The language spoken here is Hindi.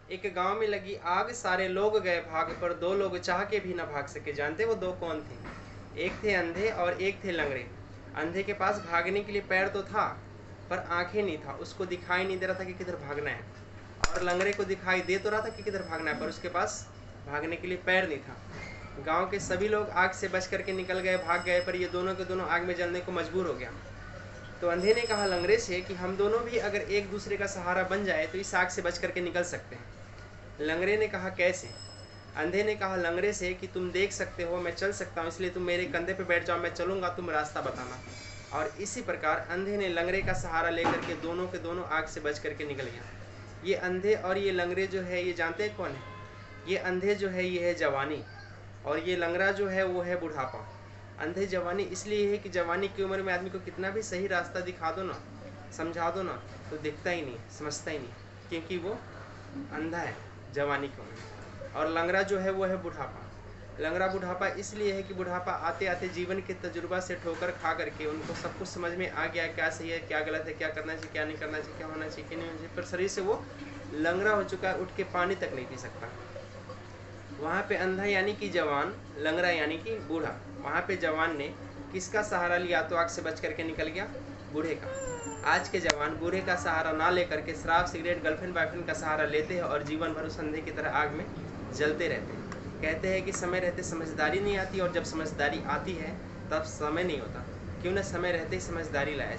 एक गांव में लगी आग, सारे लोग गए भाग, पर दो लोग चाह के भी न भाग सके। जानते वो दो कौन थे? एक थे अंधे और एक थे लंगड़े। अंधे के पास भागने के लिए पैर तो था, पर आंखें नहीं था, उसको दिखाई नहीं दे रहा था कि किधर भागना है। और लंगड़े को दिखाई दे तो रहा था कि किधर भागना है, पर उसके पास भागने के लिए पैर नहीं था। गांव के सभी लोग आग से बच करके निकल गए, भाग गए, पर ये दोनों के दोनों आग में जलने को मजबूर हो गया। तो अंधे ने कहा लंगड़े से कि हम दोनों भी अगर एक दूसरे का सहारा बन जाए तो इस आग से बच करके निकल सकते हैं। लंगड़े ने कहा कैसे? अंधे ने कहा लंगड़े से कि तुम देख सकते हो मैं चल सकता हूँ, इसलिए तुम मेरे कंधे पे बैठ जाओ, मैं चलूंगा, तुम रास्ता बताना। और इसी प्रकार अंधे ने लंगड़े का सहारा लेकर के दोनों के दोनों आग से बच करके निकल गया। ये अंधे और ये लंगड़े जो है, ये जानते हैं कौन है? ये अंधे जो है ये है जवानी, और ये लंगड़ा जो है वो है बुढ़ापा। अंधे जवानी इसलिए है कि जवानी की उम्र में आदमी को कितना भी सही रास्ता दिखा दो ना, समझा दो ना, तो दिखता ही नहीं, समझता ही नहीं, क्योंकि वो अंधा है जवानी की उम्र में। और लंगड़ा जो है वो है बुढ़ापा। लंगड़ा बुढ़ापा इसलिए है कि बुढ़ापा आते आते जीवन के तजुर्बा से ठोकर खा करके उनको सब कुछ समझ में आ गया, क्या सही है क्या गलत है, क्या करना चाहिए क्या नहीं करना चाहिए, क्या होना चाहिए क्या नहीं होना चाहिए, पर शरीर से वो लंगड़ा हो चुका है, उठ के पानी तक नहीं पी सकता। वहाँ पे अंधा यानी कि जवान, लंगड़ा यानी कि बूढ़ा। वहाँ पे जवान ने किसका सहारा लिया तो आग से बच करके निकल गया? बूढ़े का। आज के जवान बूढ़े का सहारा ना लेकर के शराब सिगरेट गर्लफ्रेंड बॉयफ्रेंड का सहारा लेते हैं और जीवन भर उस अंधे की तरह आग में जलते रहते हैं। कहते हैं कि समय रहते समझदारी नहीं आती, और जब समझदारी आती है तब समय नहीं होता। क्यों न समय रहते ही समझदारी लाया